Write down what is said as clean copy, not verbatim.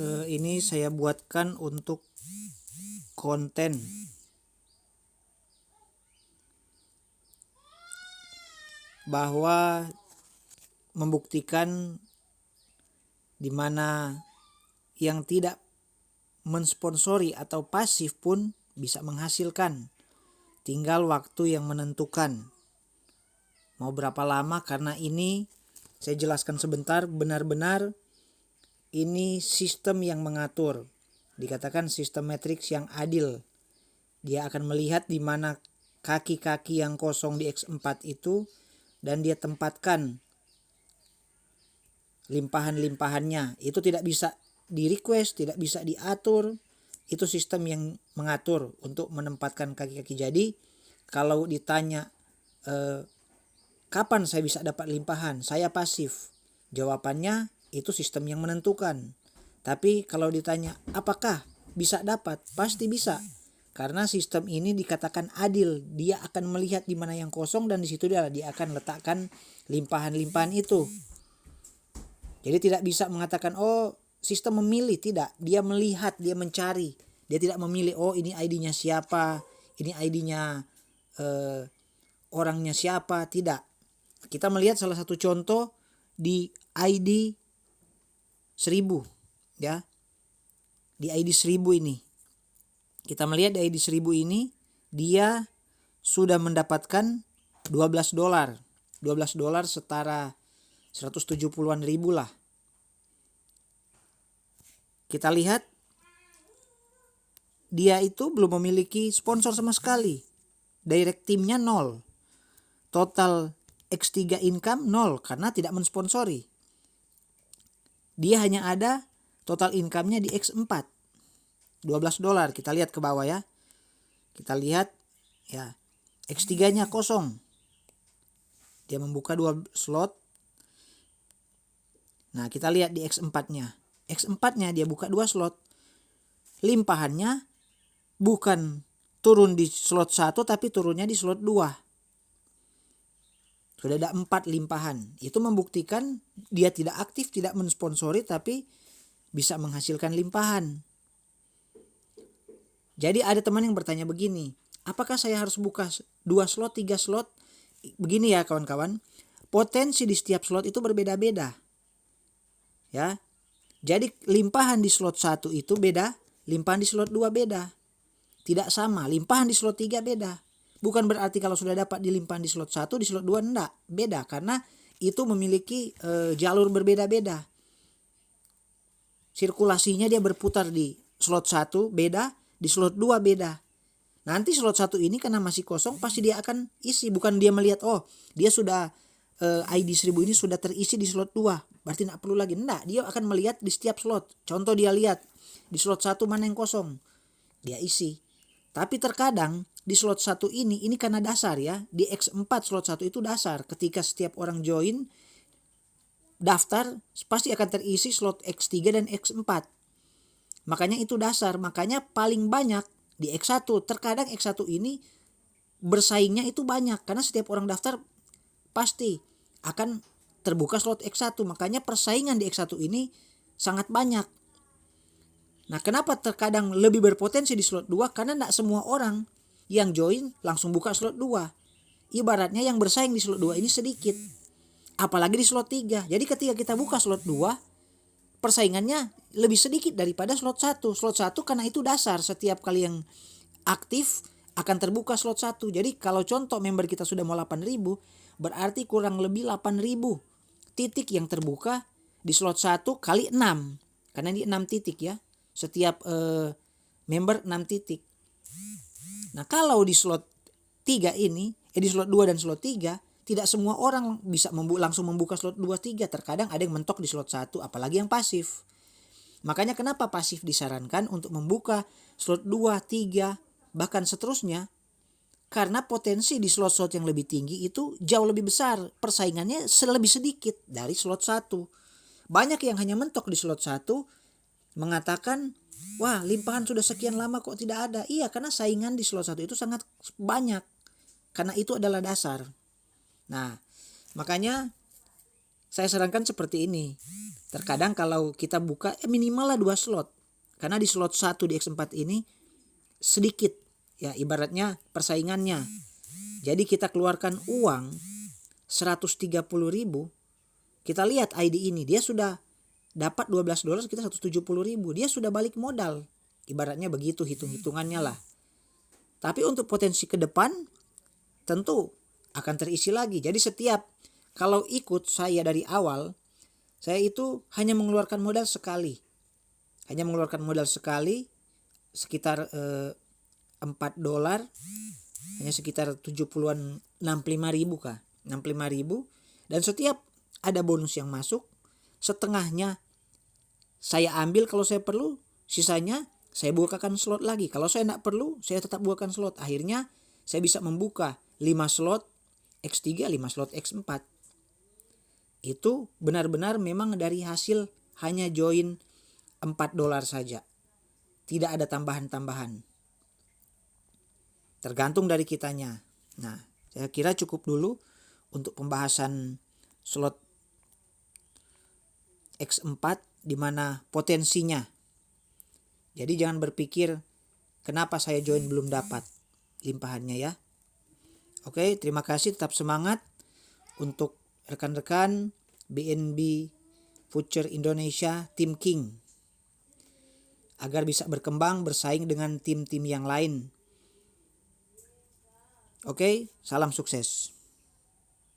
Ini saya buatkan untuk konten bahwa membuktikan di mana yang tidak mensponsori atau pasif pun bisa menghasilkan. Tinggal waktu yang menentukan mau berapa lama, karena ini saya jelaskan sebentar, benar-benar ini sistem yang mengatur. Dikatakan sistem matriks yang adil. Dia akan melihat di mana kaki-kaki yang kosong di X4 itu dan dia tempatkan limpahan-limpahannya. Itu tidak bisa di request, tidak bisa diatur. Itu sistem yang mengatur untuk menempatkan kaki-kaki. Jadi kalau ditanya kapan saya bisa dapat limpahan, saya pasif. Jawabannya itu sistem yang menentukan. Tapi kalau ditanya apakah bisa dapat, pasti bisa. Karena sistem ini dikatakan adil. Dia akan melihat di mana yang kosong dan di situ dia akan letakkan limpahan-limpahan itu. Jadi tidak bisa mengatakan oh sistem memilih, tidak. Dia melihat, dia mencari. Dia tidak memilih oh ini ID-nya siapa, ini ID-nya orangnya siapa, tidak. Kita melihat salah satu contoh di ID 1000 ya. Di ID 1000 ini. Kita melihat di ID 1000 ini dia sudah mendapatkan $12. $12 setara 170-an ribu lah. Kita lihat dia itu belum memiliki sponsor sama sekali. Direct teamnya 0. Total X3 income 0 karena tidak mensponsori. Dia hanya ada total income-nya di X4. $12. Kita lihat ke bawah ya. Kita lihat ya. X3-nya kosong. Dia membuka 2 slot. Nah, kita lihat di X4-nya. X4-nya dia buka 2 slot. Limpahannya bukan turun di slot 1 tapi turunnya di slot 2. Sudah ada 4 limpahan. Itu membuktikan dia tidak aktif, tidak mensponsori tapi bisa menghasilkan limpahan. Jadi ada teman yang bertanya begini, apakah saya harus buka 2 slot, 3 slot? Begini ya kawan-kawan, potensi di setiap slot itu berbeda-beda. Ya. Jadi limpahan di slot 1 itu beda, limpahan di slot 2 beda. Tidak sama, limpahan di slot 3 beda. Bukan berarti kalau sudah dapat di limpahan di slot 1, di slot 2 enggak. Beda karena itu memiliki jalur berbeda-beda. Sirkulasinya dia berputar di slot 1 beda, di slot 2 beda. Nanti slot 1 ini karena masih kosong pasti dia akan isi. Bukan dia melihat oh dia sudah ID 1000 ini sudah terisi di slot 2. Berarti tidak perlu lagi. Enggak, dia akan melihat di setiap slot. Contoh dia lihat di slot 1 mana yang kosong. Dia isi. Tapi terkadang di slot 1 ini karena dasar ya. Di X4 slot 1 itu dasar. Ketika setiap orang join daftar pasti akan terisi slot X3 dan X4. Makanya itu dasar. Makanya paling banyak di X1. Terkadang X1 ini bersaingnya itu banyak. Karena setiap orang daftar pasti akan terbuka slot X1. Makanya persaingan di X1 ini sangat banyak. Nah, kenapa terkadang lebih berpotensi di slot 2? Karena tidak semua orang yang join langsung buka slot 2. Ibaratnya yang bersaing di slot 2 ini sedikit. Apalagi di slot 3. Jadi ketika kita buka slot 2, persaingannya lebih sedikit daripada slot 1. Slot 1 karena itu dasar. Setiap kali yang aktif akan terbuka slot 1. Jadi kalau contoh member kita sudah mau 8.000, berarti kurang lebih 8.000 titik yang terbuka di slot 1 kali 6. Karena ini 6 titik ya. Setiap member 6 titik. Nah, kalau di slot 3 ini, di slot 2 dan slot 3, tidak semua orang bisa langsung membuka slot 2, 3. Terkadang ada yang mentok di slot 1, apalagi yang pasif. Makanya kenapa pasif disarankan untuk membuka slot 2, 3, bahkan seterusnya. Karena potensi di slot-slot yang lebih tinggi itu jauh lebih besar. Persaingannya lebih sedikit dari slot 1. Banyak yang hanya mentok di slot 1 mengatakan, wah limpahan sudah sekian lama kok tidak ada. Iya, karena saingan di slot 1 itu sangat banyak. Karena itu adalah dasar. Nah, makanya saya sarankan seperti ini. Terkadang kalau kita buka minimal lah 2 slot. Karena di slot 1 di X4 ini sedikit ya, ibaratnya persaingannya. Jadi kita keluarkan uang 130.000. Kita lihat ID ini, dia sudah dapat $12, kita 170.000. Dia sudah balik modal. Ibaratnya begitu hitung-hitungannya lah. Tapi untuk potensi ke depan tentu akan terisi lagi. Jadi setiap kalau ikut saya dari awal, saya itu hanya mengeluarkan modal sekali. Hanya mengeluarkan modal sekali sekitar $4. Hanya sekitar 70-an, 65.000 kah? 65.000. Dan setiap ada bonus yang masuk, setengahnya saya ambil kalau saya perlu, sisanya saya bukakan slot lagi. Kalau saya tidak perlu, saya tetap bukakan slot. Akhirnya saya bisa membuka 5 slot X3, 5 slot X4. Itu benar-benar memang dari hasil hanya join $4 saja. Tidak ada tambahan-tambahan. Tergantung dari kitanya. Nah, saya kira cukup dulu untuk pembahasan slot X4 di mana potensinya. Jadi jangan berpikir kenapa saya join belum dapat limpahannya ya. Oke, terima kasih, tetap semangat untuk rekan-rekan BNB Future Indonesia Tim King agar bisa berkembang bersaing dengan tim-tim yang lain. Oke, salam sukses.